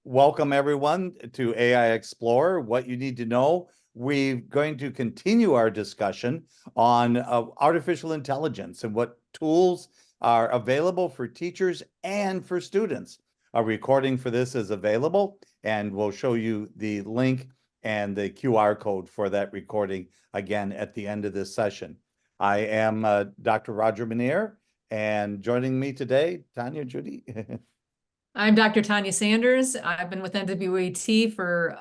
Welcome everyone to AI Explorer, what you need to know. We're going to continue our discussion on artificial intelligence and what tools are available for teachers and for students. A recording for this is available, and we'll show you the link and the QR code for that recording again at the end of this session. I am Dr. Roger Manier, and joining me today, Tanya, Judy. I'm Dr. Tanya Sanders. I've been with NWOET for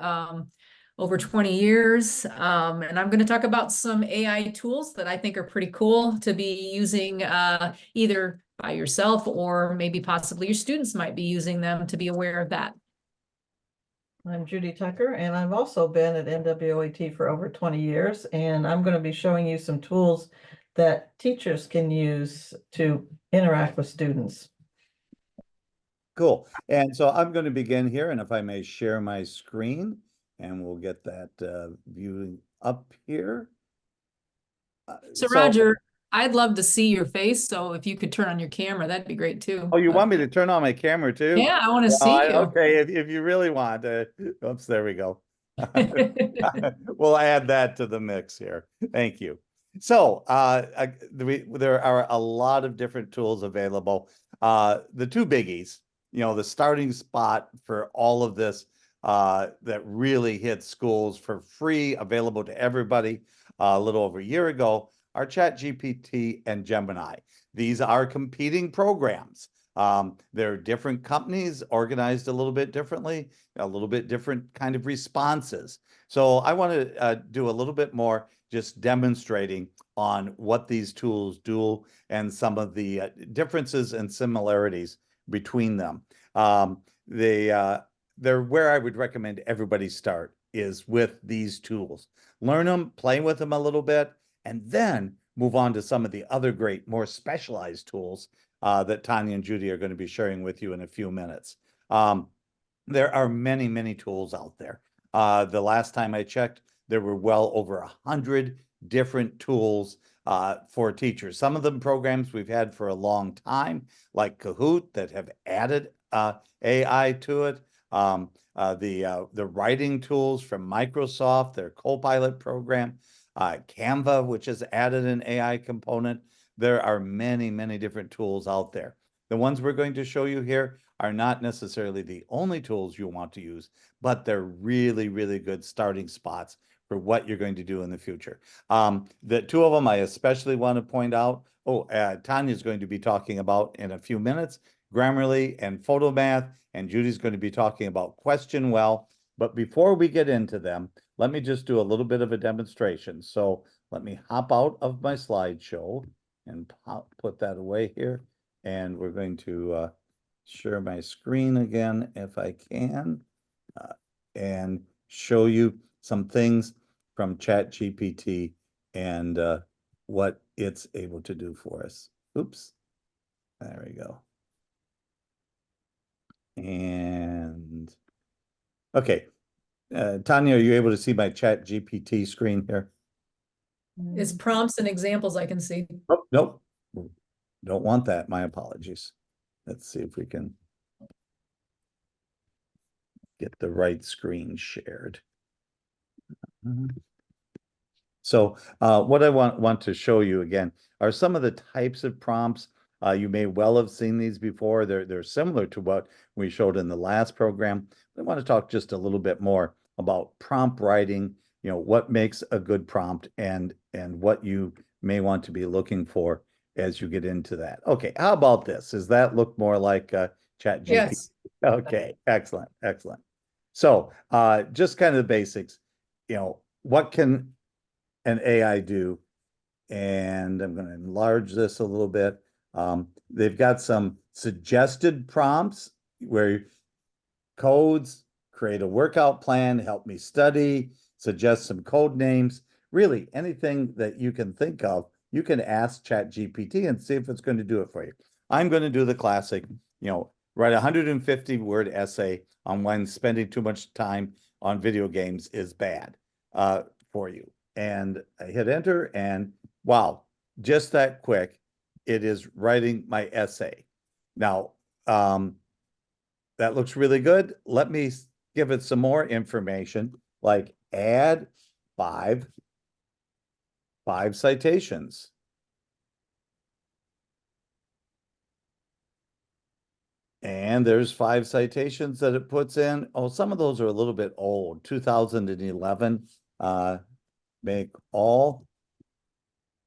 over 20 years, and I'm going to talk about some AI tools that I think are pretty cool to be using either by yourself or maybe possibly your students might be using them to be aware of that. I'm Judy Tucker, and I've also been at NWOET for over 20 years, and I'm going to be showing you some tools that teachers can use to interact with students. Cool. And so I'm going to begin here, and if I may share my screen, and we'll get that viewing up here. So Roger, I'd love to see your face, so if you could turn on your camera, that'd be great too. Oh, you want me to turn on my camera too? Yeah, I want to see you. Okay, if you really want. Oops, there we go. We'll add that to the mix here. Thank you. So there are a lot of different tools available. The two biggies, the starting spot for all of this that really hit schools for free, available to everybody a little over a year ago, are ChatGPT and Gemini. These are competing programs. They're different companies organized a little bit differently, a little bit different kind of responses. So I want to do a little bit more just demonstrating on what these tools do and some of the differences and similarities between them. They're where I would recommend everybody start is with these tools. Learn them, play with them a little bit, and then move on to some of the other great, more specialized tools that Tanya and Judy are going to be sharing with you in a few minutes. There are many, many tools out there. The last time I checked, there were well over 100 different tools for teachers. Some of them programs we've had for a long time, like Kahoot, that have added AI to it. The writing tools from Microsoft, their Copilot program, Canva, which has added an AI component. There are many, many different tools out there. The ones we're going to show you here are not necessarily the only tools you want to use, but they're really, really good starting spots for what you're going to do in the future. The two of them I especially want to point out. Tanya is going to be talking about in a few minutes, Grammarly and Photomath, and Judy's going to be talking about Question Well. But before we get into them, let me just do a little bit of a demonstration. So let me hop out of my slideshow and put that away here. And we're going to share my screen again, if I can, and show you some things from ChatGPT and what it's able to do for us. Oops, there we go. And okay, Tanya, are you able to see my ChatGPT screen here? It's prompts and examples I can see. Oh, nope, don't want that. My apologies. Let's see if we can get the right screen shared. So what I want to show you again are some of the types of prompts. You may well have seen these before. They're similar to what we showed in the last program. I want to talk just a little bit more about prompt writing, what makes a good prompt and what you may want to be looking for as you get into that. Okay, how about this? Does that look more like ChatGPT? Yes. Okay, excellent, excellent. So just kind of the basics, what can an AI do? And I'm going to enlarge this a little bit. They've got some suggested prompts where codes, create a workout plan, help me study, suggest some code names. Really, anything that you can think of, you can ask ChatGPT and see if it's going to do it for you. I'm going to do the classic, write a 150-word essay on when spending too much time on video games is bad for you. And I hit enter, and wow, just that quick, it is writing my essay. Now, that looks really good. Let me give it some more information, like add five citations. And there's 5 citations that it puts in. Oh, some of those are a little bit old, 2011. Make all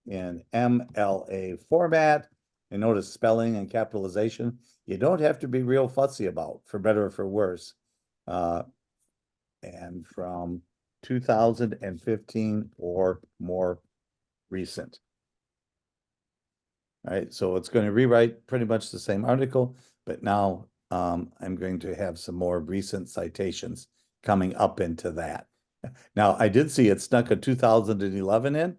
in MLA format. And notice spelling and capitalization. You don't have to be real fussy about, for better or for worse. And from 2015 or more recent. All right, so it's going to rewrite pretty much the same article, but now I'm going to have some more recent citations coming up into that. Now, I did see it snuck a 2011 in.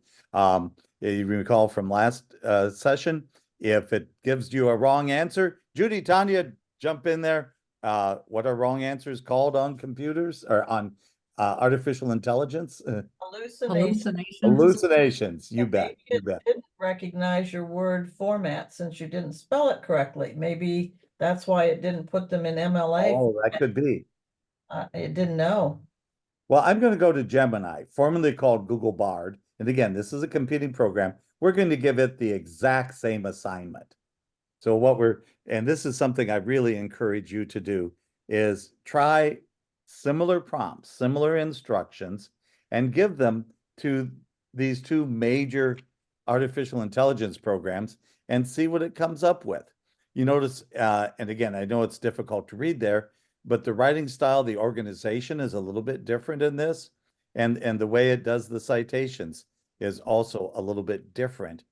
You recall from last session, if it gives you a wrong answer, Judy, Tanya, jump in there. What are wrong answers called on computers or on artificial intelligence? Hallucinations. Hallucinations, you And bet, maybe you it bet. didn't recognize your word format since you didn't spell it correctly. Maybe that's why it didn't put them in MLA. Oh, that could be. It didn't know. Well, I'm going to go to Gemini, formerly called Google Bard. And again, this is a competing program. We're going to give it the exact same assignment. So and this is something I really encourage you to do, is try similar prompts, similar instructions, and give them to these 2 major artificial intelligence programs and see what it comes up with. You notice, and again, I know it's difficult to read there, but the writing style, the organization is a little bit different in this. And the way it does the citations is also a little bit different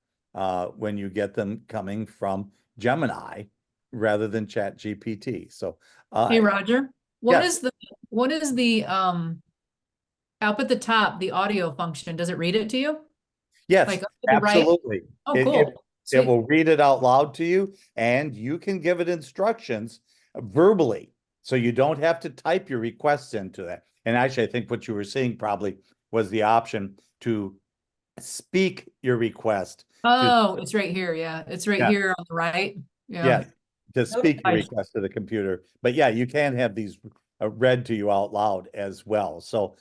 when you get them coming from Gemini rather than Chat GPT. So Hey, Roger, yes, what is the up at the top, the audio function? Does it read it to you? yes, Like up to the right? absolutely. Oh, It, it, cool. it Sweet. will read it out loud to you, and you can give it instructions verbally. So you don't have to type your requests into that. And actually, I think what you were seeing probably was the option to speak your request to, Oh, it's right here. Yeah, it's right yeah, here on the right. Yeah. yeah, to speak your Notifies request to the computer. But yeah, you can have these read to you out loud as well. So,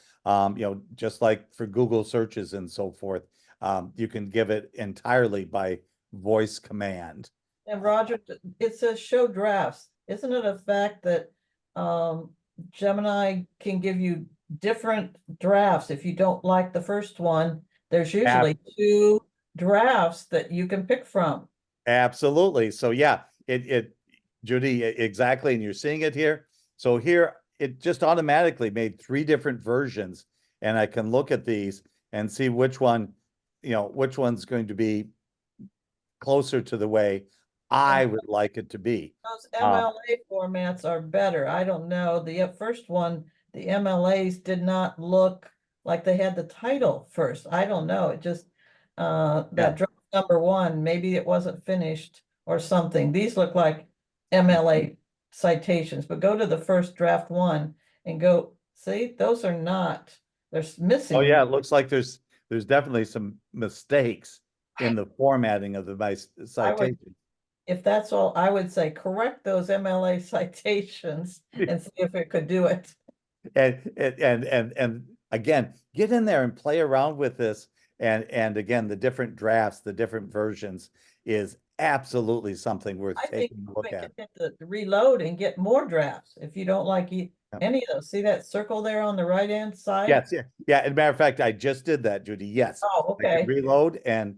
just like for Google searches and so forth, you can give it entirely by voice command. And Roger, it says show drafts. Isn't it a fact that Gemini can give you different drafts? If you don't like the first one, there's usually 2 drafts that you can pick from. Absolutely. So yeah, Judy, exactly. And you're seeing it here. So here, it just automatically made 3 different versions, and I can look at these and see which which one's going to be closer to the way I would like it to be. Those MLA formats are better. I don't know. The first one, the MLAs did not look like they had the title first. I don't know. It just, Yeah. that draft number 1, maybe it wasn't finished or something. These look like MLA citations, but go to the first draft 1 and go, see, those are not, they're Oh missing. yeah, it looks like there's definitely some mistakes in the formatting of the citation. If that's all, I would say correct those MLA citations and see if it could do it. And again, get in there and play around with this. And again, the different drafts, the different versions is absolutely something worth I think taking a we look can at. hit the reload and get more drafts if you don't like Yeah. any of those. See that circle there on the right hand side? Yes, yeah, yeah. As a matter of fact, I just did that, Judy. Yes. Oh, I can okay. reload, and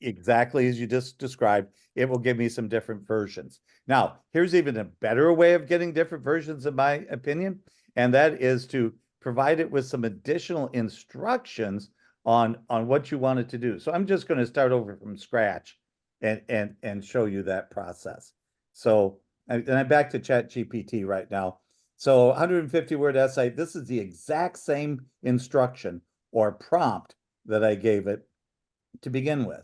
exactly as you just described, it will give me some different versions. Now, here's even a better way of getting different versions, in my opinion, and that is to provide it with some additional instructions on what you want it to do. So I'm just going to start over from scratch and show you that process. So, and I'm back to Chat GPT right now. So 150 word essay, this is the exact same instruction or prompt that I gave it to begin with.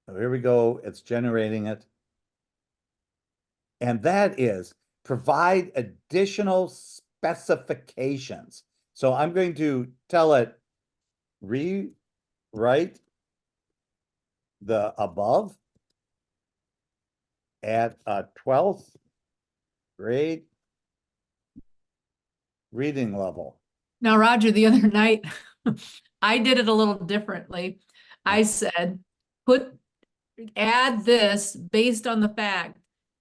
So here we go, it's generating it. And that is provide additional specifications. So I'm going to tell it, rewrite the above at a 12th grade reading level. Now, Roger, the other night, I did it a little differently. I said, add this based on the fact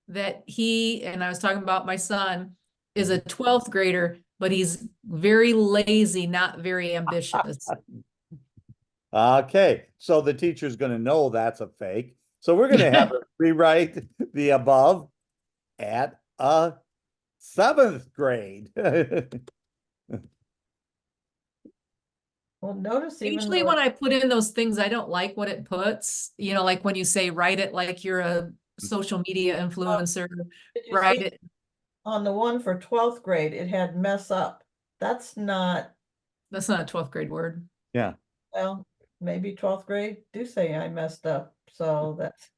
that and I was talking about my son, is a 12th grader, but he's very lazy, not very ambitious. Okay, so the teacher's going to know that's a fake. So we're going to have her rewrite the above at a 7th grade. Well, notice even Usually though when I put in those things, I don't like what it puts, like when you say, write it like you're a social media influencer, did you write see it. on the one for 12th grade, it had mess up. That's not, That's not a 12th grade word. Yeah. well, maybe 12th grade do say I messed up. So that's,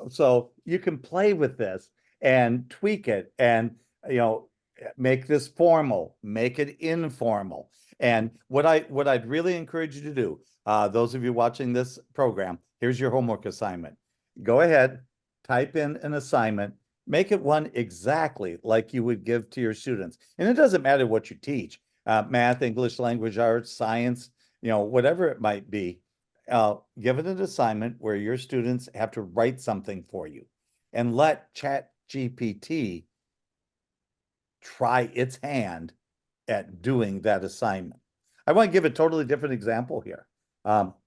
So you can play with this and tweak it and, make this formal, make it informal. And what I'd really encourage you to do, those of you watching this program, here's your homework assignment. Go ahead, type in an assignment, make it one exactly like you would give to your students. And it doesn't matter what you teach, math, English, language arts, science, whatever it might be. Give it an assignment where your students have to write something for you, and let Chat GPT try its hand at doing that assignment. I want to give a totally different example here.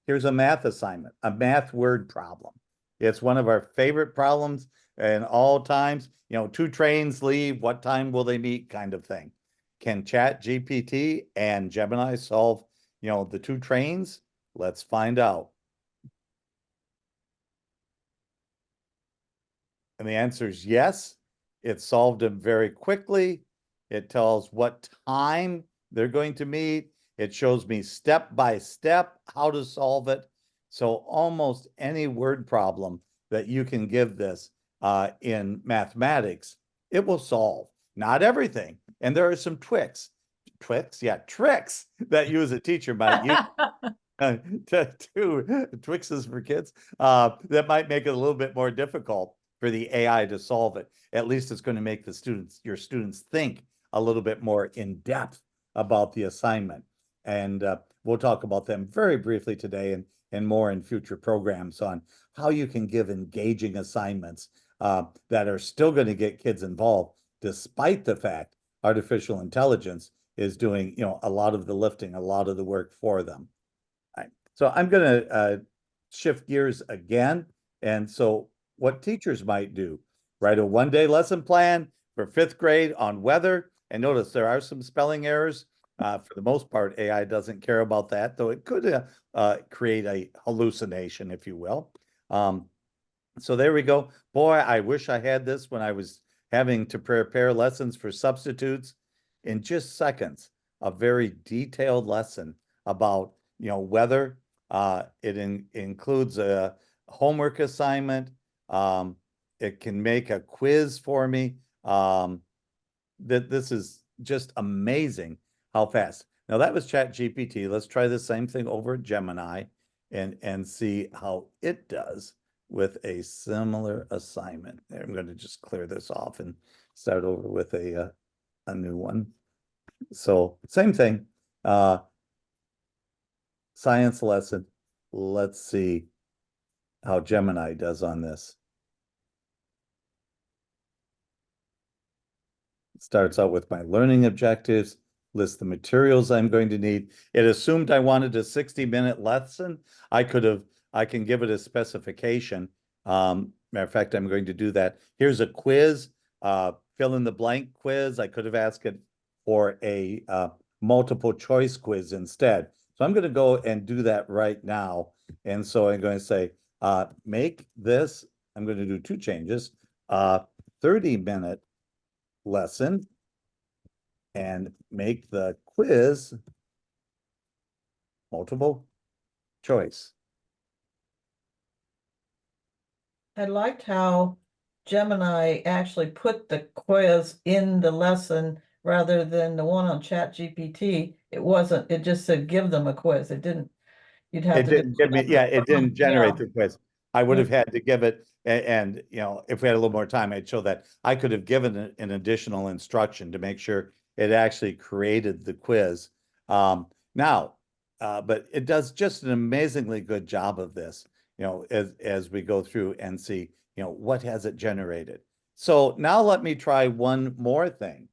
Here's a math assignment, a math word problem. It's one of our favorite problems in all times. Two trains leave, what time will they meet kind of thing. Can Chat GPT and Gemini solve, the two trains? Let's find out. And the answer is yes. It solved them very quickly. It tells what time they're going to meet. It shows me step by step how to solve it. So almost any word problem that you can give this in mathematics, it will solve. Not everything. And there are some tricks that you as a teacher might use. Twixes for kids that might make it a little bit more difficult for the AI to solve it. At least it's going to make your students think a little bit more in depth about the assignment. And we'll talk about them very briefly today and more in future programs on how you can give engaging assignments that are still going to get kids involved, despite the fact artificial intelligence is doing, a lot of the lifting, a lot of the work for them. So I'm going to shift gears again. And so what teachers might do, write a one-day lesson plan for 5th grade on weather. And notice there are some spelling errors. For the most part, AI doesn't care about that, though it could create a hallucination, if you will. So there we go. Boy, I wish I had this when I was having to prepare lessons for substitutes. In just seconds, a very detailed lesson about, weather. It includes a homework assignment. It can make a quiz for me. This is just amazing how fast. Now that was Chat GPT. Let's try the same thing over at Gemini and see how it does with a similar assignment. I'm going to just clear this off and start over with a new one. So same thing. Science lesson. Let's see how Gemini does on this. It starts out with my learning objectives, list the materials I'm going to need. It assumed I wanted a 60-minute lesson. I can give it a specification. Matter of fact, I'm going to do that. Here's a quiz, fill in the blank quiz. I could have asked it for a multiple choice quiz instead. So I'm going to go and do that right now. And so I'm going to say, make this, I'm going to do 2 changes, 30-minute lesson, and make the quiz multiple choice. I liked how Gemini actually put the quiz in the lesson rather than the one on Chat GPT. It just said, give them a quiz. It didn't, you'd have It to. didn't give me, yeah, it didn't generate Yeah. the quiz. I would have had to give it, and if we had a little more time, I'd show that I could have given an additional instruction to make sure it actually created the quiz. Now, but it does just an amazingly good job of this, as we go through and see, what has it generated. So now let me try one more thing.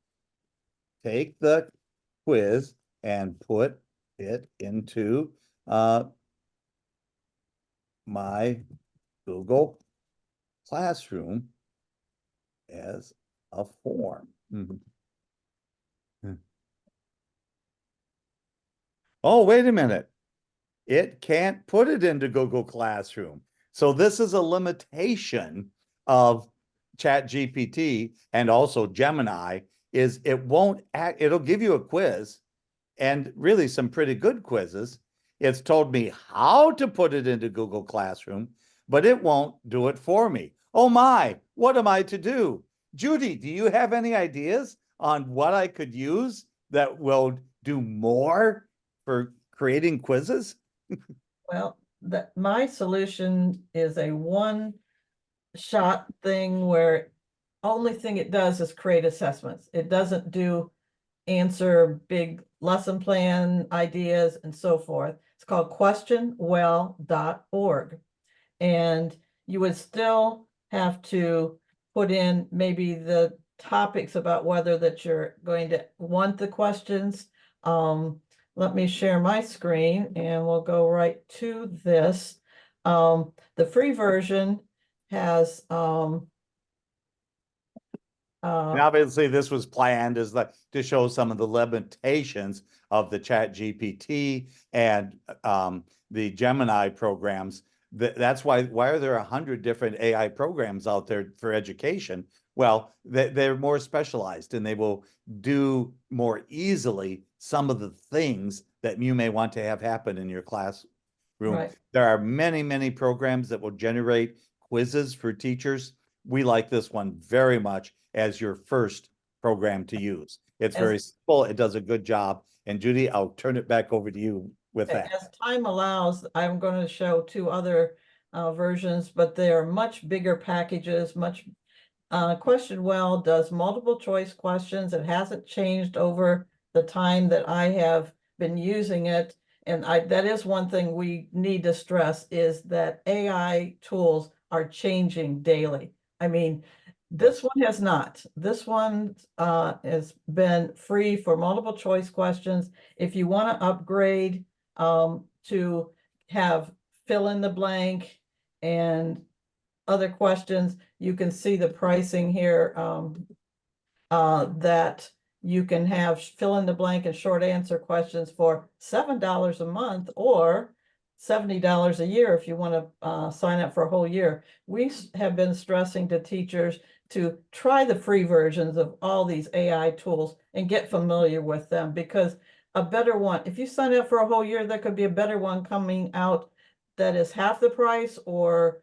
Take the quiz and put it into my Google Classroom as a form. Oh, wait a minute. It can't put it into Google Classroom. So this is a limitation of ChatGPT and also Gemini, is it won't act, it'll give you a quiz and really some pretty good quizzes. It's told me how to put it into Google Classroom, but it won't do it for me. Oh my, what am I to do? Judy, do you have any ideas on what I could use that will do more for creating quizzes? Well, my solution is a one-shot thing where only thing it does is create assessments. It doesn't answer big lesson plan ideas and so forth. It's called questionwell.org. And you would still have to put in maybe the topics about whether that you're going to want the questions. Let me share my screen and we'll go right to this. The free version has And obviously, this was planned as to show some of the limitations of the ChatGPT and the Gemini programs. That's why are there 100 different AI programs out there for education? Well, they're more specialized and they will do more easily some of the things that you may want to have happen in your classroom. Right. There are many, many programs that will generate quizzes for teachers. We like this one very much as your first program to use. It's very simple. It does a good job. And Judy, I'll turn it back over to you with that. As time allows, I'm going to show two other versions, but they are much bigger packages, QuestionWell does multiple choice questions. It hasn't changed over the time that I have been using it. And that is one thing we need to stress, is that AI tools are changing daily. I mean, this one has not. This one has been free for multiple choice questions. If you want to upgrade to have fill in the blank and other questions, you can see the pricing here, that you can have fill in the blank and short answer questions for $7 a month or $70 a year if you want to sign up for a whole year. We have been stressing to teachers to try the free versions of all these AI tools and get familiar with them, because a better one, if you sign up for a whole year, there could be a better one coming out that is half the price or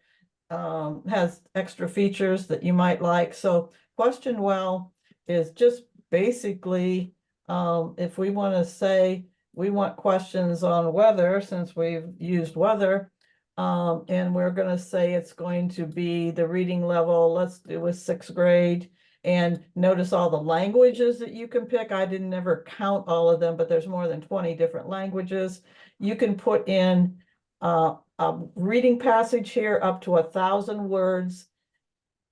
has extra features that you might like. So QuestionWell is just basically, if we want to say we want questions on weather, since we've used weather, and we're going to say it's going to be the reading level, let's do with 6th grade. And notice all the languages that you can pick. I didn't ever count all of them, but there's more than 20 different languages. You can put in a reading passage here up to 1,000 words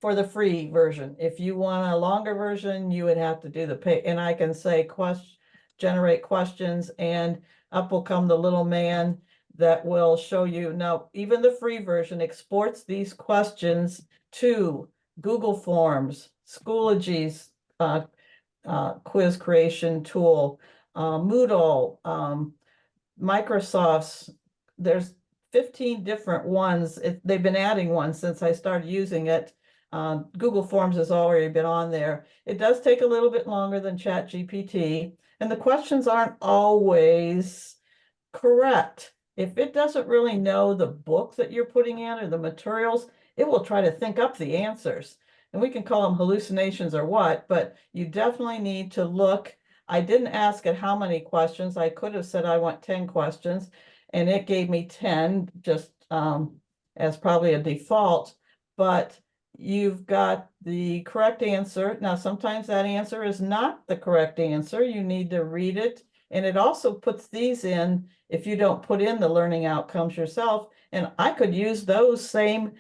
for the free version. If you want a longer version, you would have to do the pay. And I can say generate questions, and up will come the little man that will show you. Now, even the free version exports these questions to Google Forms, Schoology's quiz creation tool, Moodle, Microsoft's. There's 15 different ones. They've been adding one since I started using it. Google Forms has already been on there. It does take a little bit longer than ChatGPT, and the questions aren't always correct. If it doesn't really know the book that you're putting in or the materials, it will try to think up the answers. And we can call them hallucinations or what, but you definitely need to look. I didn't ask it how many questions. I could have said I want 10 questions, and it gave me 10 just as probably a default. But you've got the correct answer. Now, sometimes that answer is not the correct answer. You need to read it. And it also puts these in if you don't put in the learning outcomes yourself. And I could use those same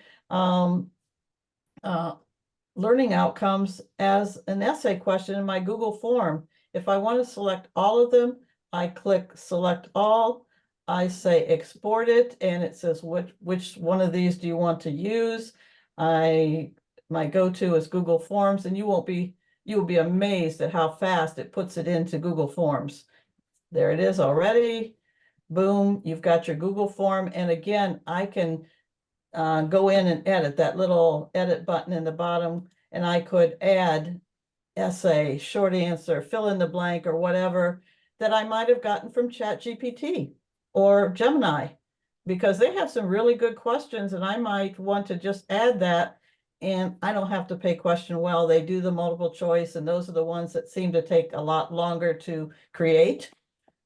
learning outcomes as an essay question in my Google form. If I want to select all of them, I click select all. I say export it, and it says which one of these do you want to use. My go-to is Google Forms, and you will be amazed at how fast it puts it into Google Forms. There it is already. Boom, you've got your Google form. And again, I can go in and edit that little edit button in the bottom, and I could add essay, short answer, fill in the blank, or whatever that I might have gotten from ChatGPT or Gemini, because they have some really good questions, and I might want to just add that, and I don't have to pay question well. They do the multiple choice, and those are the ones that seem to take a lot longer to create.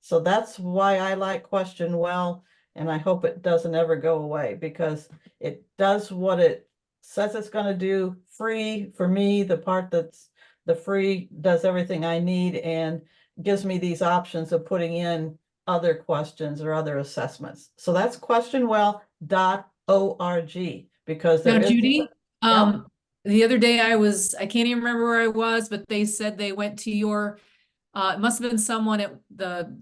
So that's why I like question well, and I hope it doesn't ever go away, because it does what it says it's going to do. Free for me, the part that's the free does everything I need and gives me these options of putting in other questions or other assessments. So that's questionwell.org, because Now, there is. Judy, Yeah. the other day I can't even remember where I was, but they said they went to your, it must have been someone at the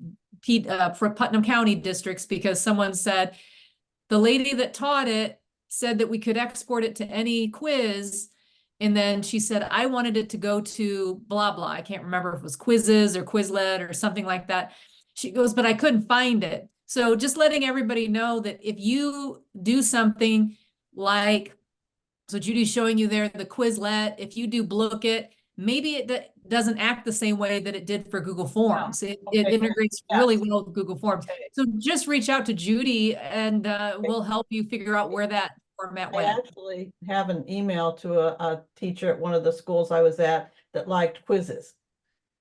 for Putnam County districts, because someone said the lady that taught it said that we could export it to any quiz. And then she said, I wanted it to go to blah, blah. I can't remember if it was Quizzes or Quizlet or something like that. She goes, but I couldn't find it. So just letting everybody know that if you do something like, so Judy's showing you there the Quizlet, if you do Blooket, maybe it doesn't act the same way that it did for Google Forms. It Okay. integrates Yeah. really well with Google Forms. Okay. So just reach out to Judy, and we'll help you figure out where that format I went. actually have an email to a teacher at one of the schools I was at that liked quizzes.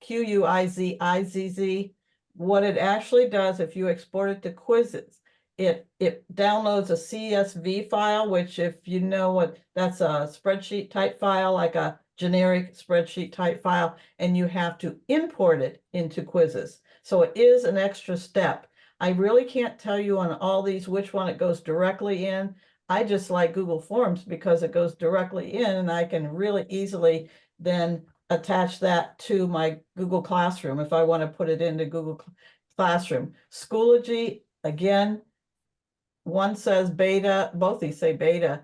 Quizzizz. What it actually does, if you export it to quizzes, it downloads a CSV file, which, if you know what, that's a spreadsheet type file, like a generic spreadsheet type file, and you have to import it into quizzes. So it is an extra step. I really can't tell you on all these which one it goes directly in. I just like Google Forms because it goes directly in, and I can really easily then attach that to my Google Classroom if I want to put it into Google Classroom. Schoology, again, one says beta, both these say beta.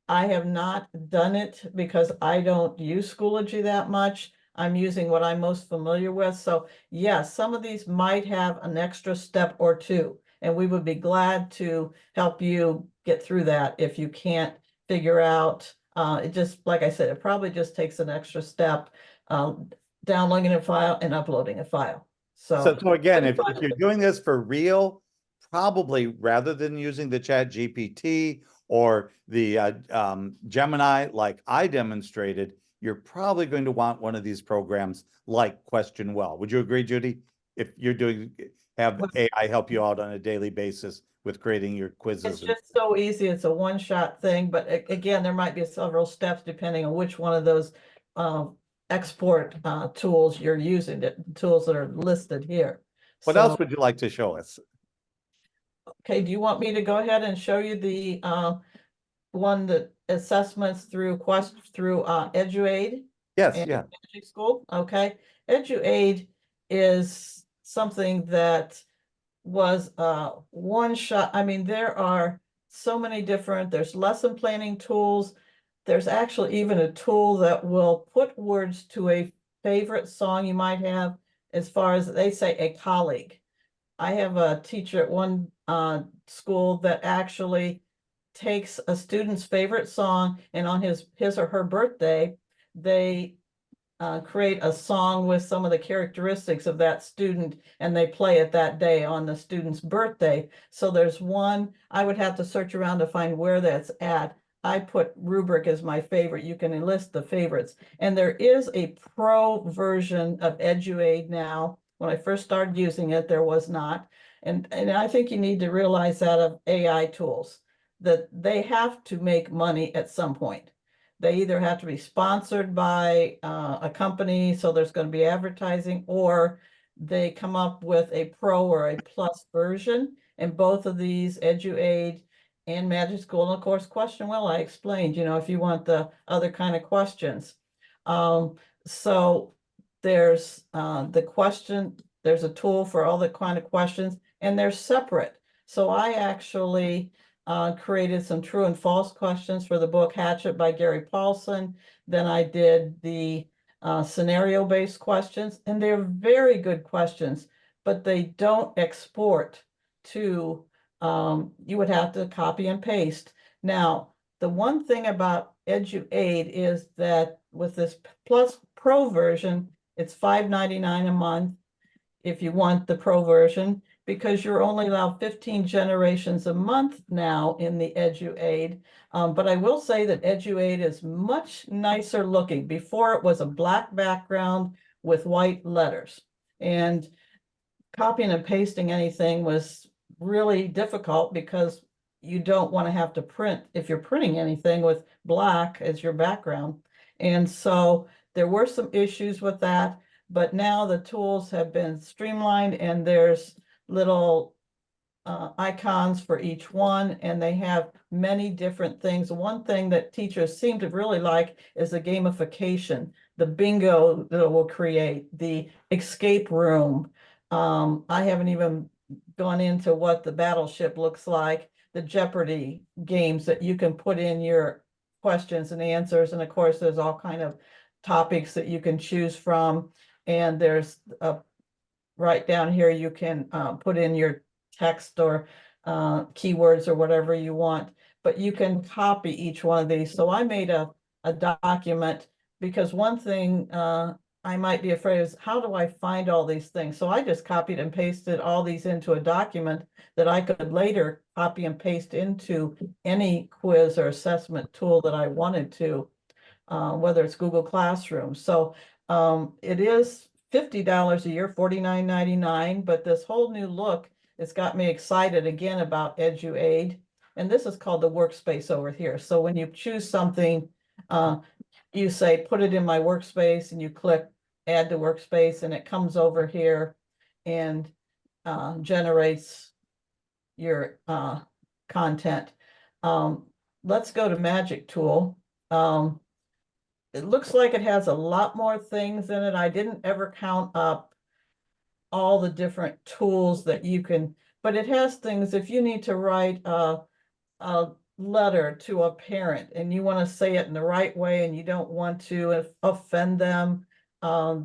I have not done it because I don't use Schoology that much. I'm using what I'm most familiar with. So yes, some of these might have an extra step or two, and we would be glad to help you get through that if you can't figure out. It just, like I said, it probably just takes an extra step, downloading a file and uploading a file. So again, if you're doing this for real, probably rather than using the Chat GPT or the Gemini like I demonstrated, you're probably going to want one of these programs like Question Well. Would you agree, Judy? If you're have AI help you out on a daily basis with creating your quizzes. It's just so easy. It's a one-shot thing, but again, there might be several steps depending on which one of those export tools you're using, the tools that are listed here. What else would you like to show us? Okay, do you want me to go ahead and show you the one that assessments through EduAid? Yes, and yeah. School? Okay, EduAid is something that was one shot. I mean, there are so many different, there's lesson planning tools. There's actually even a tool that will put words to a favorite song you might have, as far as they say, a colleague. I have a teacher at one school that actually takes a student's favorite song, and on his or her birthday, they create a song with some of the characteristics of that student, and they play it that day on the student's birthday. So there's one, I would have to search around to find where that's at. I put rubric as my favorite. You can enlist the favorites. And there is a pro version of EduAid now. When I first started using it, there was not. And I think you need to realize that of AI tools, that they have to make money at some point. They either have to be sponsored by a company, so there's going to be advertising, or they come up with a pro or a plus version. And both of these, EduAid and Magic School, and of course, Question Well, I explained, if you want the other kind of questions. So there's there's a tool for all the kind of questions, and they're separate. So I actually created some true and false questions for the book Hatchet by Gary Paulson. Then I did the scenario-based questions, and they're very good questions, but they don't export to, you would have to copy and paste. Now, the one thing about EduAid is that with this Plus Pro version, it's $5.99 a month if you want the Pro version, because you're only allowed 15 generations a month now in the EduAid. But I will say that EduAid is much nicer looking. Before, it was a black background with white letters. And copying and pasting anything was really difficult because you don't want to have to print if you're printing anything with black as your background. And so there were some issues with that, but now the tools have been streamlined and there's little icons for each one, and they have many different things. One thing that teachers seem to really like is the gamification, the bingo that it will create, the escape room. I haven't even gone into what the battleship looks like, the Jeopardy games that you can put in your questions and answers. And of course, there's all kind of topics that you can choose from. And there's right down here, you can put in your text or keywords or whatever you want, but you can copy each one of these. So I made a document, because one thing I might be afraid is, how do I find all these things? So I just copied and pasted all these into a document that I could later copy and paste into any quiz or assessment tool that I wanted to, whether it's Google Classroom. So it is $50 a year, $49.99, but this whole new look, it's got me excited again about EduAid. And this is called the workspace over here. So when you choose something, you say, put it in my workspace, and you click add to workspace, and it comes over here and generates your content. Let's go to Magic Tool. It looks like it has a lot more things in it. I didn't ever count up all the different tools that you can, but it has things, if you need to write a letter to a parent and you want to say it in the right way and you don't want to offend them,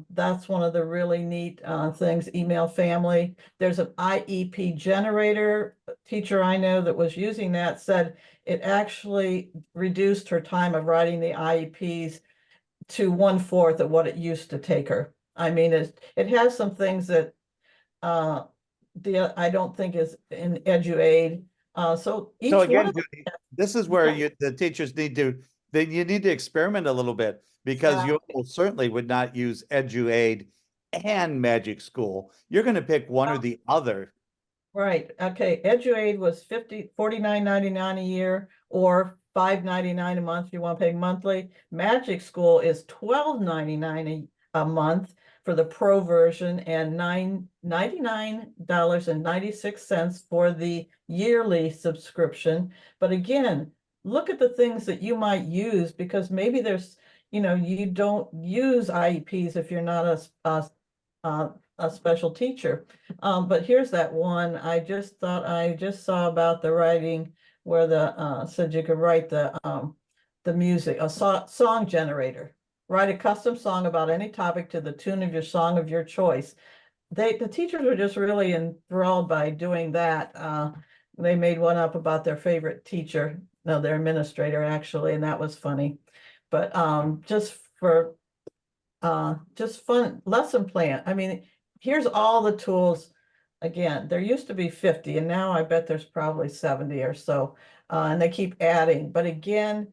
that's one of the really neat things. Email family. There's an IEP generator. A teacher I know that was using that said it actually reduced her time of writing the IEPs to 1/4 of what it used to take her. I mean, it has some things that I don't think is in EduAid. So each So one again, of them, Judy, this is where Yeah. the teachers you need to experiment a little bit, because you almost certainly would not use EduAid and Magic School. You're going to pick one or the other. Right, okay, EduAid was $49.99 a year, or $5.99 a month if you want to pay monthly. Magic School is $12.99 a month for the pro version, and $99.96 for the yearly subscription. But again, look at the things that you might use, because maybe there's, you don't use IEPs if you're not a special teacher. But here's that one. I just saw about the writing, where the said you could write the music, a song generator. Write a custom song about any topic to the tune of your song of your choice. The teachers were just really enthralled by doing that. They made one up about their favorite teacher, no, their administrator actually, and that was funny. But just fun lesson plan. I mean, here's all the tools. Again, there used to be 50, and now I bet there's probably 70 or so. And they keep adding. But again,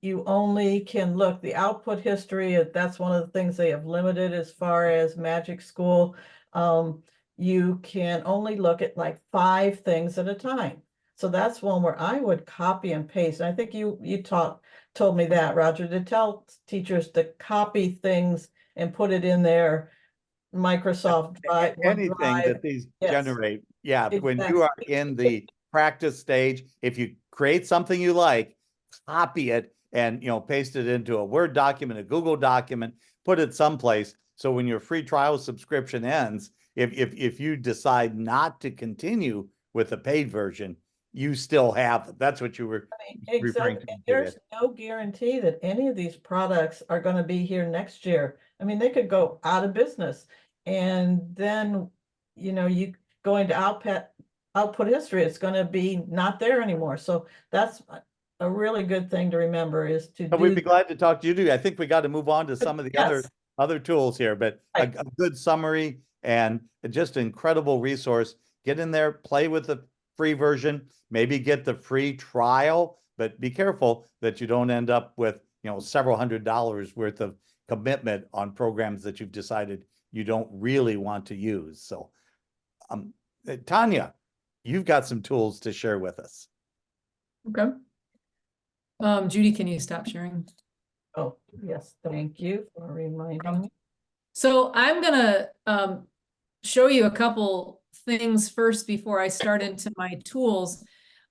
you only can look the output history. That's one of the things they have limited as far as Magic School. You can only look at like 5 things at a time. So that's one where I would copy and paste. I think you told me that, Roger, to tell teachers to copy things and put it in their Microsoft Drive, Anything OneDrive. that these Yes, generate, yeah, when you exactly. are in the practice stage, if you create something you like, copy it and, paste it into a Word document, a Google document, put it someplace. So when your free trial subscription ends, if you decide not to continue with the paid version, you still have them. That's what you were referring Exactly. to. And there's no guarantee that any of these products are going to be here next year. I mean, they could go out of business, and then, you go into output history, it's going to be not there anymore. So that's a really good thing to remember, is to We'd do. be glad to talk to you too. I think we got to move on to some of the Yes. other tools here, but a Right. good summary and just an incredible resource. Get in there, play with the free version, maybe get the free trial, but be careful that you don't end up with, several $100s worth of commitment on programs that you've decided you don't really want to use. So, Tanya, you've got some tools to share with us. Okay. Judy, can you stop sharing? Oh, yes, thank you for reminding me. So I'm gonna show you a couple things first before I start into my tools.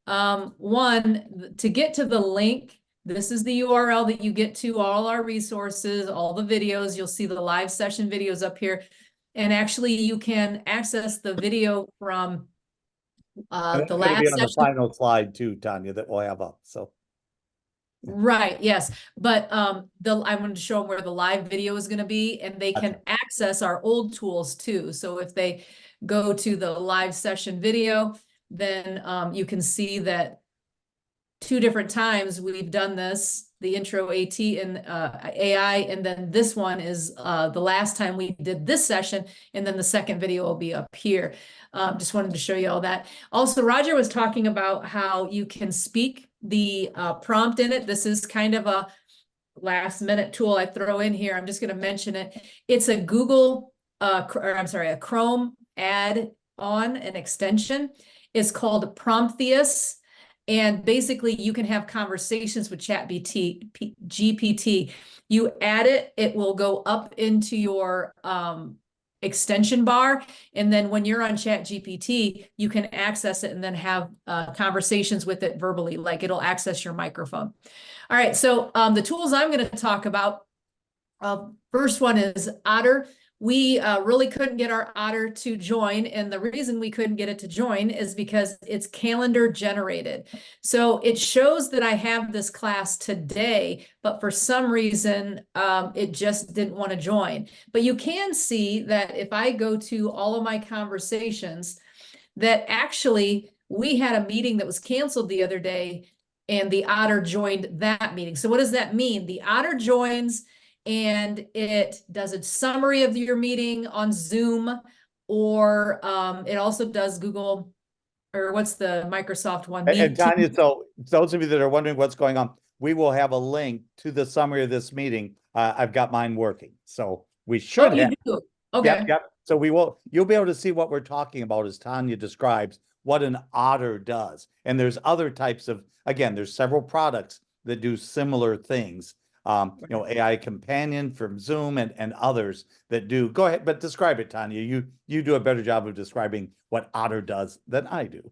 One, to get to the link, this is the URL that you get to all our resources, all the videos. You'll see the live session videos up here. And actually you can access the video from And that's the going to be last on the session. final slide too, Tanya, that we'll have up. So. Right, yes. But I wanted to show them where the live video is going to be, and they can access our old tools too. So if they go to the live session video, then you can see that 2 different times we've done this, the intro AT and AI, and then this one is the last time we did this session, and then the second video will be up here. Just wanted to show you all that. Also, Roger was talking about how you can speak the prompt in it. This is kind of a last minute tool I throw in here. I'm just going to mention it. It's a Google, a Chrome add-on, an extension. It's called Prometheus. And basically you can have conversations with GPT. You add it, it will go up into your extension bar. And then when you're on ChatGPT, you can access it and then have conversations with it verbally, like it'll access your microphone. All right, so the tools I'm going to talk about, first one is Otter. We really couldn't get our Otter to join, and the reason we couldn't get it to join is because it's calendar generated. So it shows that I have this class today, but for some reason, it just didn't want to join. But you can see that if I go to all of my conversations, that actually we had a meeting that was canceled the other day, and the Otter joined that meeting. So what does that mean? The Otter joins and it does a summary of your meeting on Zoom, or it also does Google, or what's the Microsoft one? And Tanya, Teams. so those of you that are wondering what's going on, we will have a link to the summary of this meeting. I've got mine working, so we should Oh, you have. do? Okay. Yep. So you'll be able to see what we're talking about as Tanya describes what an Otter does. And there's other types of, again, there's several products that do similar things. AI Companion from Zoom and others that do. Go ahead, but describe it, Tanya. You do a better job of describing what Otter does than I do.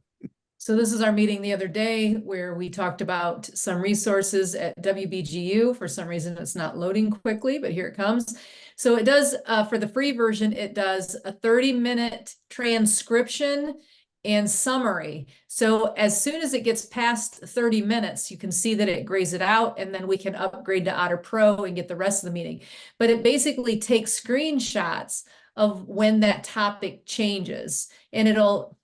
So this is our meeting the other day where we talked about some resources at WBGU. For some reason, it's not loading quickly, but here it comes. So it does, for the free version, it does a 30-minute transcription and summary. So as soon as it gets past 30 minutes, you can see that it grays it out, and then we can upgrade to Otter Pro and get the rest of the meeting. But it basically takes screenshots of when that topic changes, and it'll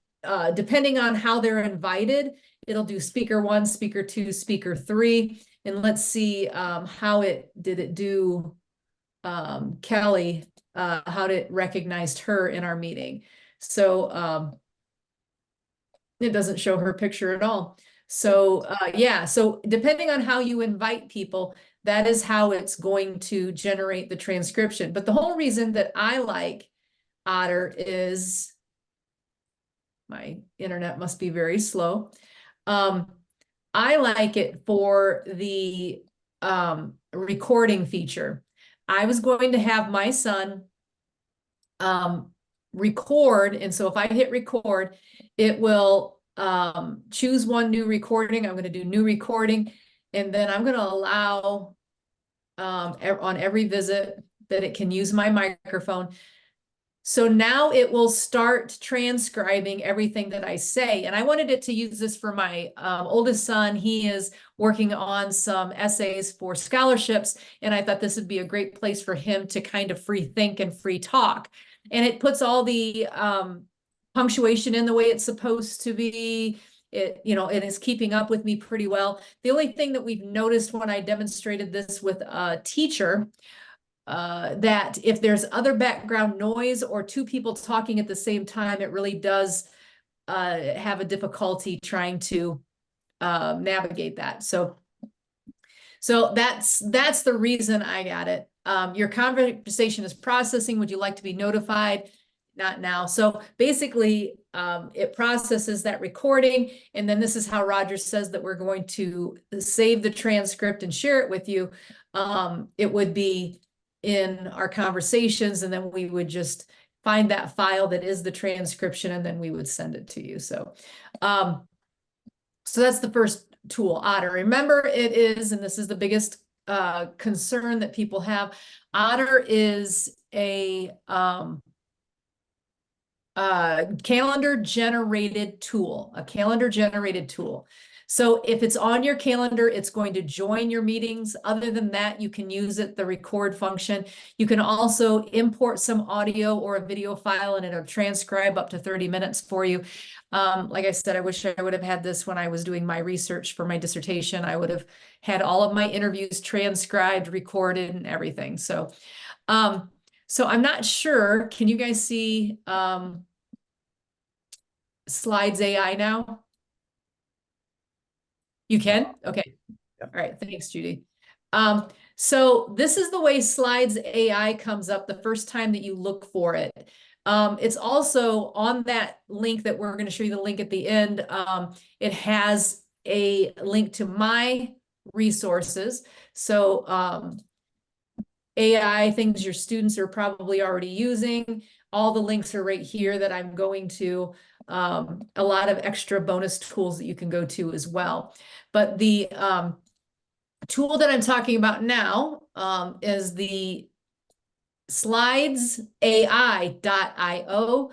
depending on how they're invited, it'll do speaker 1, speaker 2, speaker 3. And let's see how did it do Kelly, how it recognized her in our meeting. So it doesn't show her picture at all. So yeah, so depending on how you invite people, that is how it's going to generate the transcription. But the whole reason that I like Otter is, my internet must be very slow. I like it for the recording feature. I was going to have my son record, and so if I hit record, it will choose one new recording. I'm going to do new recording, and then I'm going to allow on every visit that it can use my microphone. So now it will start transcribing everything that I say. And I wanted it to use this for my oldest son. He is working on some essays for scholarships. And I thought this would be a great place for him to kind of free think and free talk. And it puts all the punctuation in the way it's supposed to be. It, you know, it is keeping up with me pretty well. The only thing that we've noticed when I demonstrated this with a teacher, that if there's other background noise or two people talking at the same time, it really does have a difficulty trying to navigate that. So that's the reason I got it. Your conversation is processing. Would you like to be notified? Not now. So basically, it processes that recording, and then this is how Roger says that we're going to save the transcript and share it with you. It would be in our conversations, and then we would just find that file that is the transcription, and then we would send it to you. So that's the first tool, Otter. Remember, it is, and this is the biggest concern that people have, Otter is a calendar generated tool, So if it's on your calendar, it's going to join your meetings. Other than that, you can use it, the record function. You can also import some audio or a video file, and it'll transcribe up to 30 minutes for you. Like I said, I wish I would have had this when I was doing my research for my dissertation. I would have had all of my interviews transcribed, recorded, and everything. So I'm not sure. Can you guys see Slides AI now? You can? Okay. Yep. All right. Thanks, Judy. So this is the way Slides AI comes up the first time that you look for it. It's also on that link that we're going to show you the link at the end. It has a link to my resources. So AI things your students are probably already using. All the links are right here that I'm going to. A lot of extra bonus tools that you can go to as well. But the tool that I'm talking about now is the slidesai.io.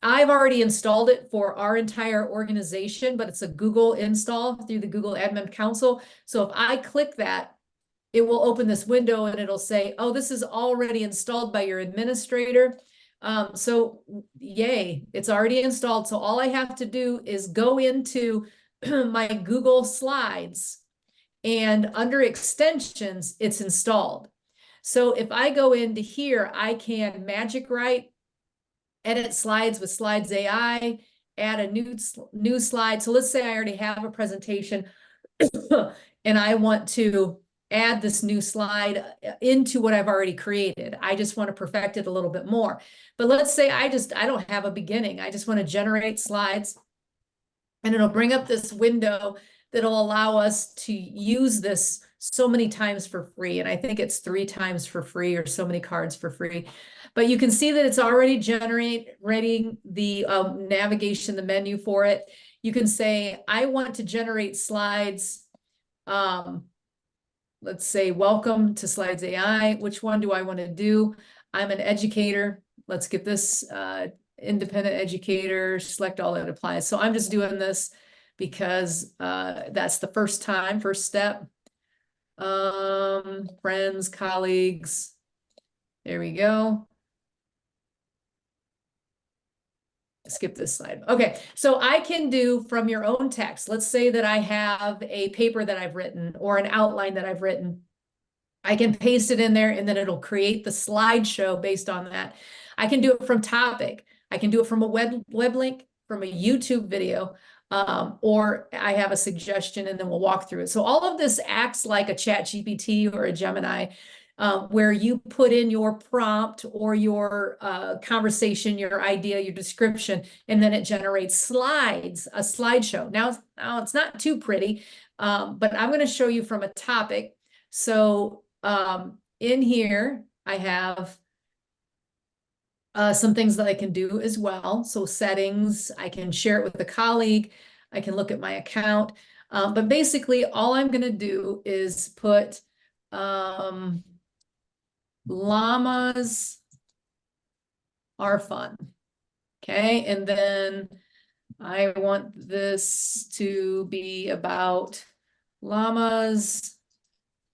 I've already installed it for our entire organization, but it's a Google install through the Google Admin Council. So if I click that, it will open this window and it'll say, oh, this is already installed by your administrator. So yay, it's already installed. So all I have to do is go into my Google Slides, and under extensions, it's installed. So if I go into here, I can magic write, edit slides with Slides AI, add a new slide. So let's say I already have a presentation and I want to add this new slide into what I've already created. I just want to perfect it a little bit more. But let's say I don't have a beginning. I just want to generate slides, and it'll bring up this window that'll allow us to use this so many times for free. And I think it's 3 times for free, or so many cards for free. But you can see that it's already generating the navigation, the menu for it. You can say, I want to generate slides. Let's say, welcome to Slides AI. Which one do I want to do? I'm an educator. Let's get this independent educator, select all that applies. So I'm just doing this because that's the first step. Friends, colleagues. There we go. Skip this slide. Okay, so I can do from your own text. Let's say that I have a paper that I've written or an outline that I've written. I can paste it in there, and then it'll create the slideshow based on that. I can do it from topic. I can do it from a web link, from a YouTube video, or I have a suggestion and then we'll walk through it. So all of this acts like a Chat GPT or a Gemini. where you put in your prompt or your conversation, your idea, your description, and then it generates slides, a slideshow. Now it's not too pretty, but I'm going to show you from a topic. So in here, I have some things that I can do as well. So settings, I can share it with a colleague. I can look at my account. But basically, all I'm going to do is put llamas are fun. Okay, and then I want this to be about llamas,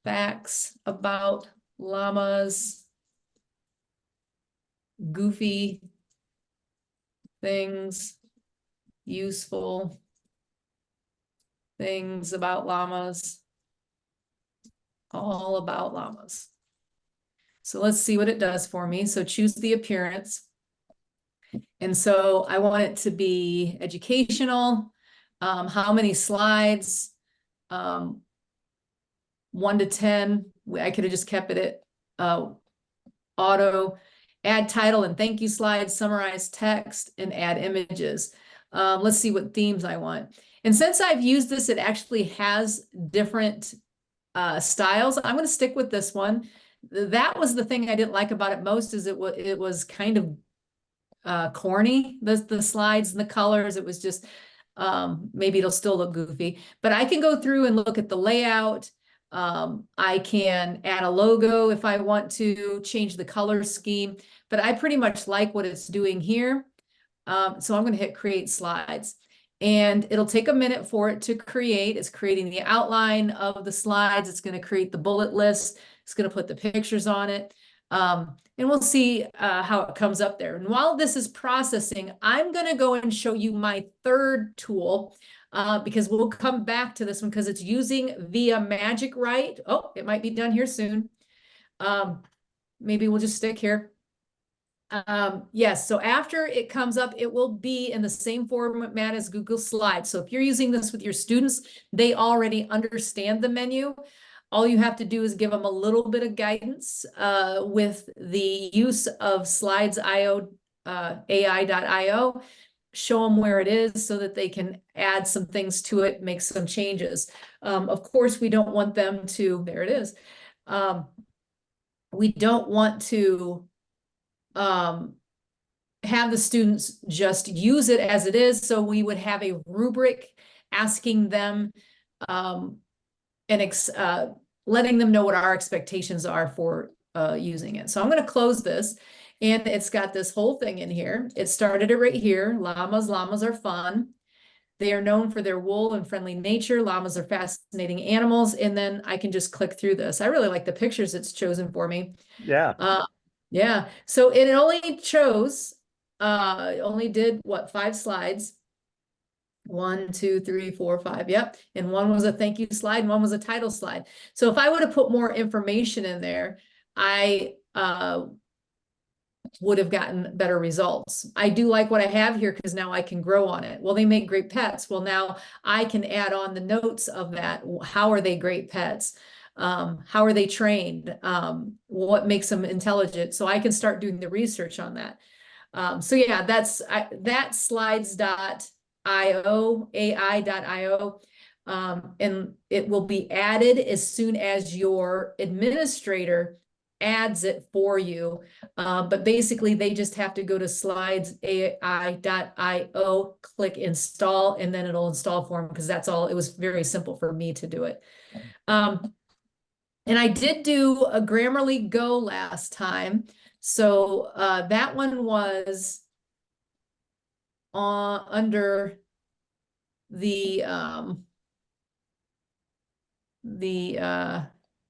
facts about llamas, goofy things, useful things about llamas, all about llamas. So let's see what it does for me. So choose the appearance. And so I want it to be educational. How many slides? 1 to 10. I could have just kept it at auto. Add title and thank you slides, summarize text, and add images. Let's see what themes I want. And since I've used this, it actually has different styles. I'm going to stick with this one. That was the thing I didn't like about it most, is it was kind of corny, the slides and the colors. It was just maybe it'll still look goofy, but I can go through and look at the layout. I can add a logo if I want to, change the color scheme, but I pretty much like what it's doing here. So I'm going to hit create slides, and it'll take a minute for it to create. It's creating the outline of the slides. It's going to create the bullet list. It's going to put the pictures on it. And we'll see how it comes up there. And while this is processing, I'm going to go and show you my third tool, because we'll come back to this one because it's using via Magic Write. Oh, it might be done here soon. Maybe we'll just stick here. Yes, so after it comes up, it will be in the same format as Google Slides. So if you're using this with your students, they already understand the menu. All you have to do is give them a little bit of guidance with the use of Slides.io, AI.io, show them where it is so that they can add some things to it, make some changes. Of course, we don't want them to, there it is. We don't want to have the students just use it as it is. So we would have a rubric asking them and letting them know what our expectations are for using it. So I'm going to close this, and it's got this whole thing in here. It started it right here. Llamas are fun. They are known for their wool and friendly nature. Llamas are fascinating animals. And then I can just click through this. I really like the pictures it's chosen for me. Yeah. Yeah, so it only chose, only did what, 5 slides? 1, 2, 3, 4, 5. Yep. And one was a thank you slide, and one was a title slide. So if I would have put more information in there, I would have gotten better results. I do like what I have here because now I can grow on it. Well, they make great pets. Well, now I can add on the notes of that. How are they great pets? How are they trained? What makes them intelligent? So I can start doing the research on that. So yeah, that's slides.io, AI.io. And it will be added as soon as your administrator adds it for you. But basically they just have to go to slides.ai.io, click install, and then it'll install for them, because that's all. It was very simple for me to do it. And I did do a Grammarly Go last time. So that one was under the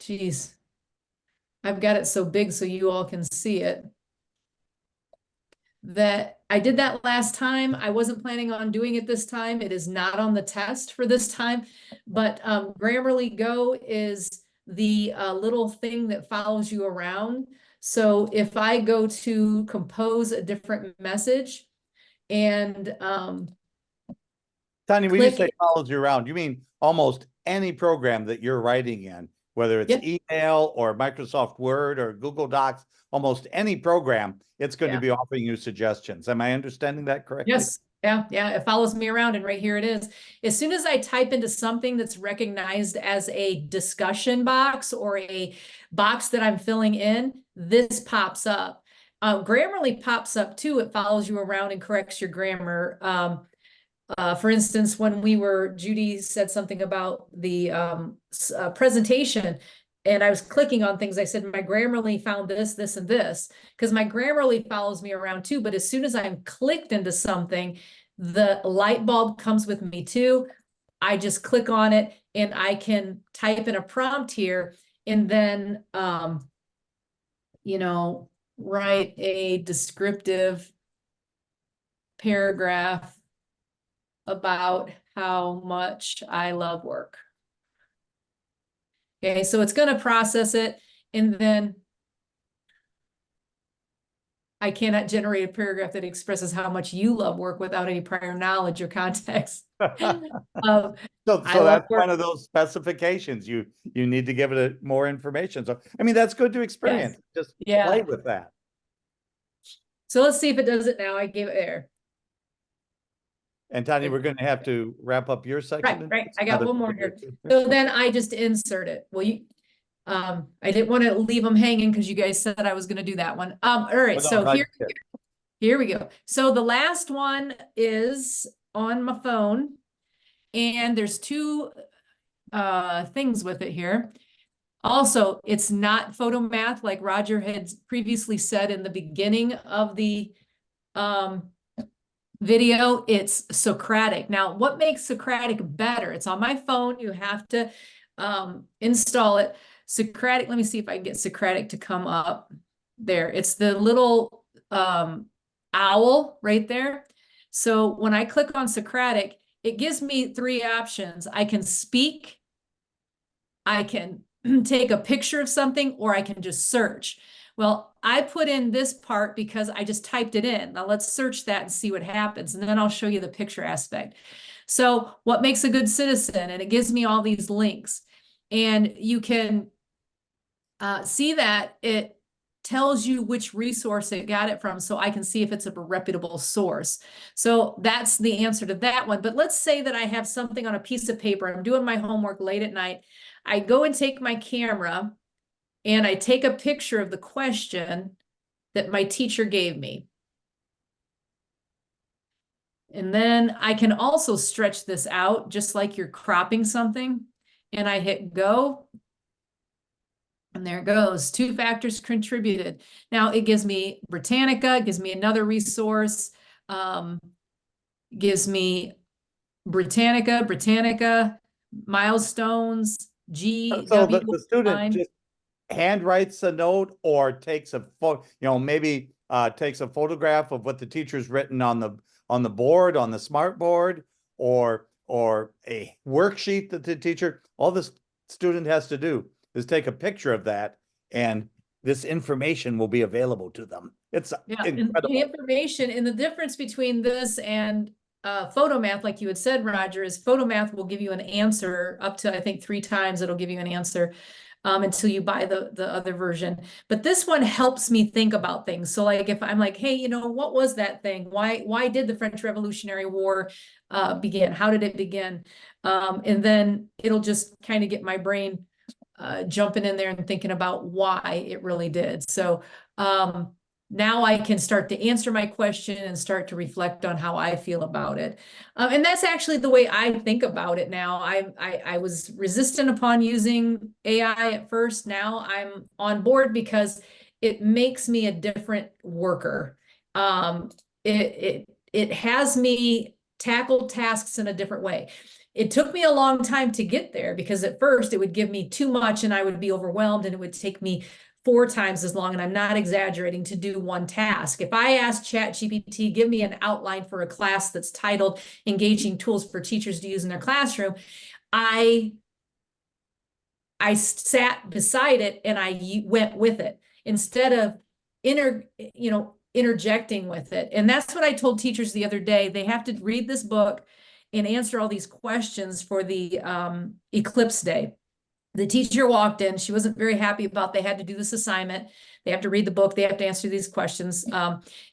geez, I've got it so big so you all can see it. That I did that last time. I wasn't planning on doing it this time. It is not on the test for this time, but Grammarly Go is the little thing that follows you around. So if I go to compose a different message and Tanya, when you say click, follows you around, you mean almost any program that you're writing in whether it's Yep. email or Microsoft Word or Google Docs, almost any program, it's going to Yeah. be offering you suggestions. Am I understanding that correctly? Yes. Yeah. Yeah. It follows me around, and right here it is. As soon as I type into something that's recognized as a discussion box or a box that I'm filling in, this pops up. Grammarly pops up too. It follows you around and corrects your grammar. For instance, when Judy said something about the presentation, and I was clicking on things, I said, my Grammarly found this, this, and this, because my Grammarly follows me around too. But as soon as I'm clicked into something, the light bulb comes with me too. I just click on it and I can type in a prompt here and then, write a descriptive paragraph about how much I love work. Okay, so it's going to process it, and then I cannot generate a paragraph that expresses how much you love work without any prior knowledge or context. So I love that's work. one of those specifications. You need to give it more information. So I mean, that's good to experience. Just Yeah. play with that. So let's see if it does it now. I gave it there. And Tanya, we're going to have to wrap up your section. Right. I got one more here. So then I just insert it. Well, I didn't want to leave them hanging because you guys said I was going to do that one. All right. Well, no, So here we go. So the last one is on my phone, and there's two things with it here. Also, it's not photo math like Roger had previously said in the beginning of the video. It's Socratic. Now, what makes Socratic better? It's on my phone. You have to install it. Socratic, let me see if I can get Socratic to come up there. It's the little owl right there. So when I click on Socratic, it gives me three options. I can speak, I can take a picture of something, or I can just search. Well, I put in this part because I just typed it in. Now let's search that and see what happens, and then I'll show you the picture aspect. So what makes a good citizen? And it gives me all these links. And you can see that it tells you which resource it got it from, so I can see if it's a reputable source. So that's the answer to that one. But let's say that I have something on a piece of paper. I'm doing my homework late at night. I go and take my camera and I take a picture of the question that my teacher gave me. And then I can also stretch this out just like you're cropping something. And I hit go. And there it goes. Two factors contributed. Now it gives me Britannica, it gives me another resource, gives me Britannica, milestones, So the student line. just hand writes a note or takes a maybe takes a photograph of what the teacher's written on the board, on the smart board, or a worksheet that the teacher, all this student has to do is take a picture of that, and this information will be available to them. It's incredible. And the information, and the difference between this and photo math, like you had said, Roger, is photo math will give you an answer up to, I think, 3 times it'll give you an answer until you buy the other version. But this one helps me think about things. So like if I'm like, hey, what was that thing? Why did the French Revolutionary War begin? How did it begin? And then it'll just kind of get my brain jumping in there and thinking about why it really did. So now I can start to answer my question and start to reflect on how I feel about it. And that's actually the way I think about it now. I was resistant upon using AI at first. Now I'm on board because it makes me a different worker. It has me tackle tasks in a different way. It took me a long time to get there because at first it would give me too much and I would be overwhelmed, and it would take me 4 times as long, and I'm not exaggerating, to do one task. If I asked ChatGPT, give me an outline for a class that's titled Engaging Tools for Teachers to Use in Their Classroom, I sat beside it and I went with it instead of interjecting with it. And that's what I told teachers the other day. They have to read this book and answer all these questions for the Eclipse Day. The teacher walked in. She wasn't very happy about they had to do this assignment. They have to read the book. They have to answer these questions.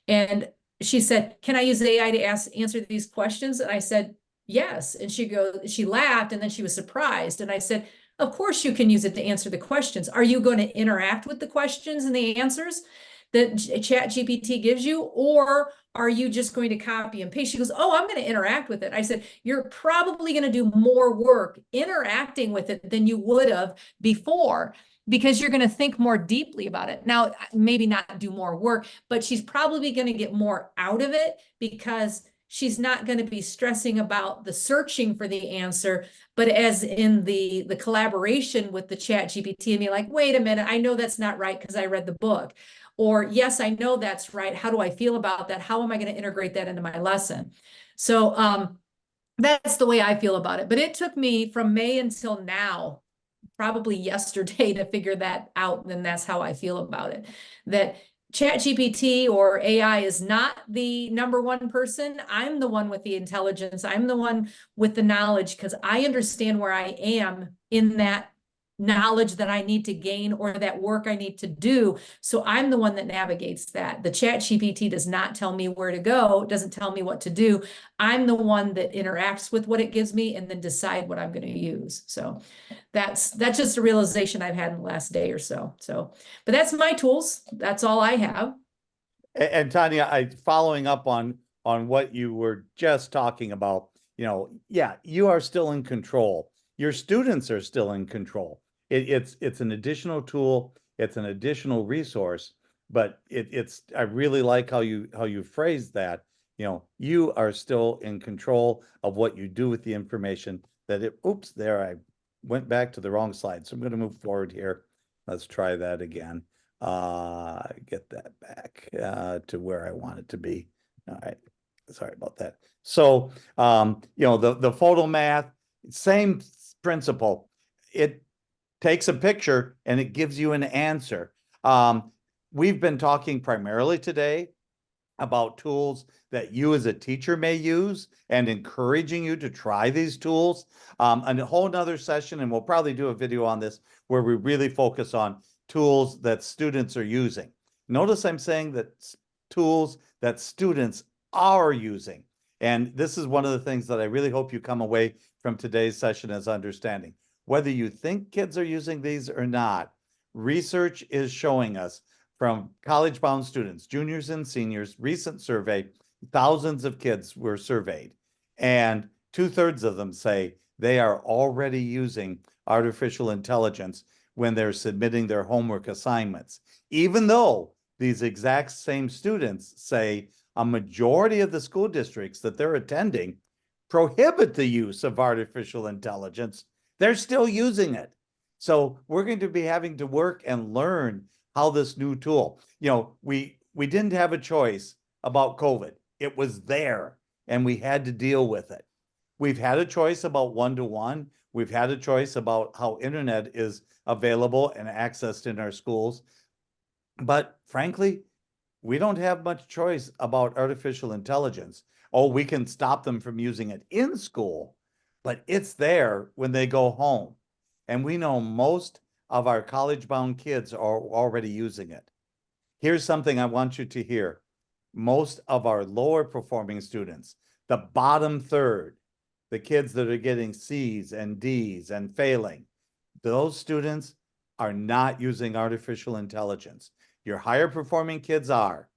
And she said, "Can I use AI to answer these questions?" And I said, "Yes." And she laughed, and then she was surprised. And I said, "Of course you can use it to answer the questions. Are you going to interact with the questions and the answers that ChatGPT gives you, or are you just going to copy and paste?" She goes, "Oh, I'm going to interact with it." I said, "You're probably going to do more work interacting with it than you would have before, because you're going to think more deeply about it. Now, maybe not do more work, but she's probably going to get more out of it, because she's not going to be stressing about the searching for the answer, but as in the collaboration with the ChatGPT and be like, wait a minute, I know that's not right because I read the book. Or, yes, I know that's right. How do I feel about that? How am I going to integrate that into my lesson?" So that's the way I feel about it. But it took me from May until now, probably yesterday, to figure that out. And that's how I feel about it. That ChatGPT or AI is not the number one person. I'm the one with the intelligence. I'm the one with the knowledge, because I understand where I am in that knowledge that I need to gain or that work I need to do. So I'm the one that navigates that. The ChatGPT does not tell me where to go, doesn't tell me what to do. I'm the one that interacts with what it gives me and then decide what I'm going to use. So that's just a realization I've had in the last day or so. So, but that's my tools. That's all I have. And Tanya, following up on what you were just talking about, yeah, you are still in control. Your students are still in control. It's an additional tool, it's an additional resource, but I really like how you phrased that. You are still in control of what you do with the information oops, there, I went back to the wrong slide. So I'm going to move forward here. Let's try that again. Get that back to where I want it to be. All right, sorry about that. So, the photo math, same principle. It takes a picture and it gives you an answer. We've been talking primarily today about tools that you as a teacher may use and encouraging you to try these tools. A whole nother session, and we'll probably do a video on this, where we really focus on tools that students are using. Notice I'm saying that tools that students are using. And this is one of the things that I really hope you come away from today's session as understanding. Whether you think kids are using these or not, research is showing us from college-bound students, juniors and seniors, recent survey, thousands of kids were surveyed, and 2/3 of them say they are already using artificial intelligence when they're submitting their homework assignments, even though these exact same students say a majority of the school districts that they're attending prohibit the use of artificial intelligence. They're still using it. So we're going to be having to work and learn how this new tool, we didn't have a choice about COVID. It was there and we had to deal with it. We've had a choice about one-to-one. We've had a choice about how internet is available and accessed in our schools. But frankly, we don't have much choice about artificial intelligence. Oh, we can stop them from using it in school, but it's there when they go home. And we know most of our college-bound kids are already using it. Here's something I want you to hear. Most of our lower performing students, the bottom third, the kids that are getting C's and D's and failing, those students are not using artificial intelligence. Your higher performing kids are.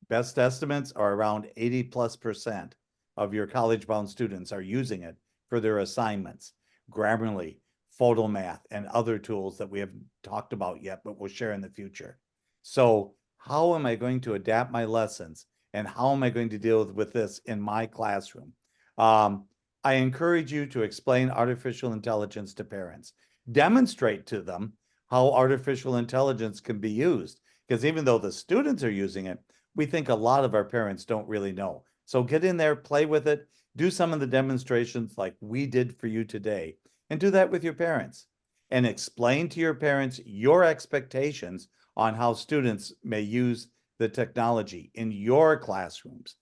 Best estimates are around 80+% of your college-bound students are using it for their assignments. Grammarly, Photomath, and other tools that we haven't talked about yet, but we'll share in the future. So how am I going to adapt my lessons, and how am I going to deal with this in my classroom? I encourage you to explain artificial intelligence to parents. Demonstrate to them how artificial intelligence can be used, because even though the students are using it, we think a lot of our parents don't really know. So get in there, play with it, do some of the demonstrations like we did for you today, and do that with your parents. And explain to your parents your expectations on how students may use the technology in your classrooms.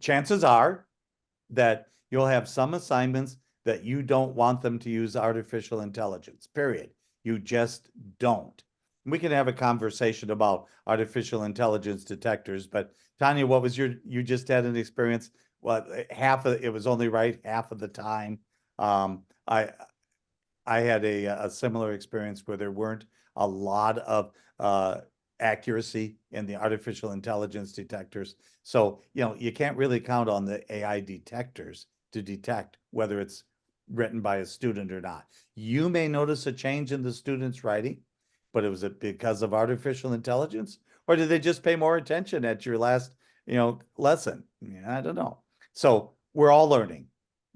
Chances are that you'll have some assignments that you don't want them to use artificial intelligence, period. You just don't. We can have a conversation about artificial intelligence detectors, but Tanya, what was you just had an experience, what, half of, it was only right half of the time. Um, I, I had a similar experience where there weren't a lot of accuracy in the artificial intelligence detectors. So, you can't really count on the AI detectors to detect whether it's written by a student or not. You may notice a change in the student's writing, but was it because of artificial intelligence? Or did they just pay more attention at your last, lesson? Yeah, I don't know. So we're all learning.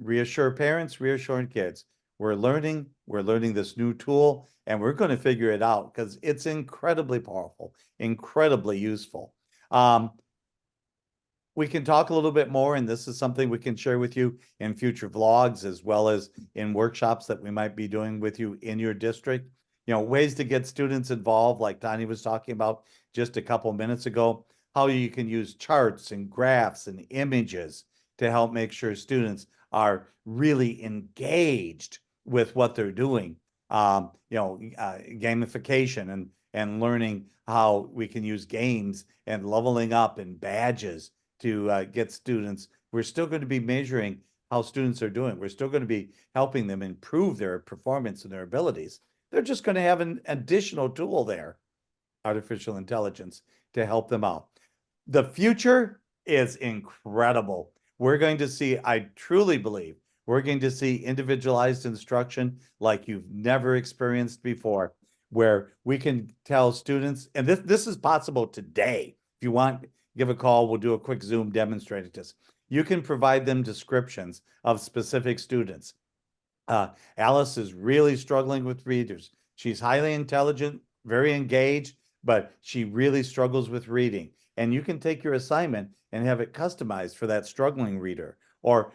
Reassure parents, reassuring kids. We're learning this new tool, and we're going to figure it out because it's incredibly powerful, incredibly useful. We can talk a little bit more, and this is something we can share with you in future vlogs as well as in workshops that we might be doing with you in your district. Ways to get students involved, like Tanya was talking about just a couple minutes ago, how you can use charts and graphs and images to help make sure students are really engaged with what they're doing. Gamification and learning how we can use games and leveling up and badges to get students. We're still going to be measuring how students are doing. We're still going to be helping them improve their performance and their abilities. They're just going to have an additional tool there, artificial intelligence, to help them out. The future is incredible. We're going to see, I truly believe, we're going to see individualized instruction like you've never experienced before, where we can tell students, and this is possible today. If you want, give a call, we'll do a quick Zoom demonstrating this. You can provide them descriptions of specific students. Alice is really struggling with readers. She's highly intelligent, very engaged, but she really struggles with reading. And you can take your assignment and have it customized for that struggling reader. Or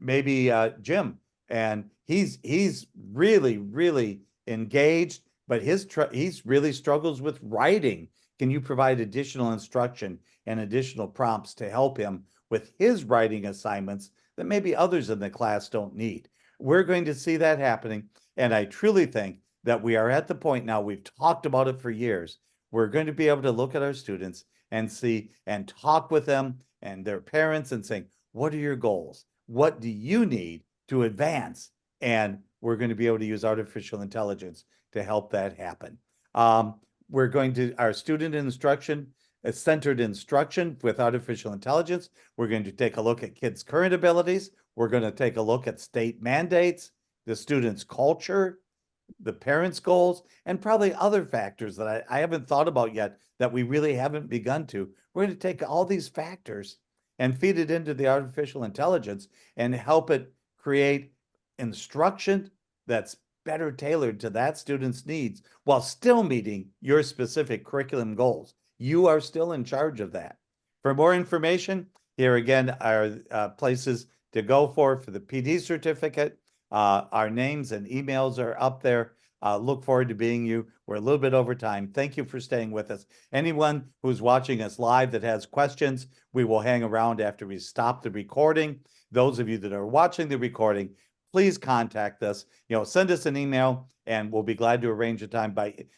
maybe Jim, and he's really engaged, but he's really struggles with writing. Can you provide additional instruction and additional prompts to help him with his writing assignments that maybe others in the class don't need? We're going to see that happening. And I truly think that we are at the point now, we've talked about it for years. We're going to be able to look at our students and see and talk with them and their parents and saying, what are your goals? What do you need to advance? And we're going to be able to use artificial intelligence to help that happen. We're going to, our student instruction, centered instruction with artificial intelligence. We're going to take a look at kids' current abilities. We're going to take a look at state mandates, the students' culture, the parents' goals, and probably other factors that I haven't thought about yet that we really haven't begun to. We're going to take all these factors and feed it into the artificial intelligence and help it create instruction that's better tailored to that student's needs while still meeting your specific curriculum goals. You are still in charge of that. For more information, here again are places to go for the PD certificate. Our names and emails are up there. Look forward to being you. We're a little bit over time. Thank you for staying with us. Anyone who's watching us live that has questions, we will hang around after we stop the recording. Those of you that are watching the recording, please contact us. Send us an email, and we'll be glad to arrange a time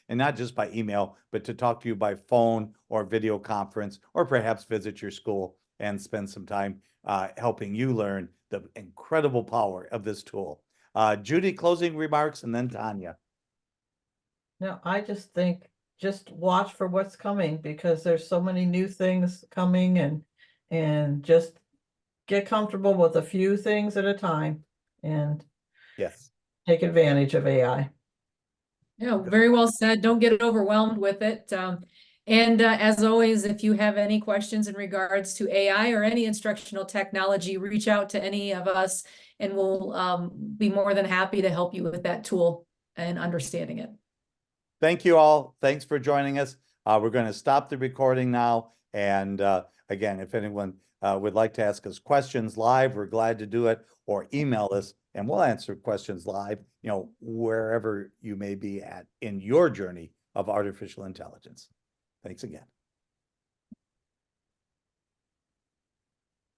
and not just by email, but to talk to you by phone or video conference, or perhaps visit your school and spend some time helping you learn the incredible power of this tool. Judy, closing remarks, and then Tanya. No, I just think just watch for what's coming, because there's so many new things coming, and just get comfortable with a few things at a time and Yes. take advantage of AI. Yeah, very well said. Don't get overwhelmed with it. And as always, if you have any questions in regards to AI or any instructional technology, reach out to any of us, and we'll be more than happy to help you with that tool and understanding it. Thank you all. Thanks for joining us. We're going to stop the recording now. And again, if anyone would like to ask us questions live, we're glad to do it, or email us and we'll answer questions live, wherever you may be at in your journey of artificial intelligence. Thanks again.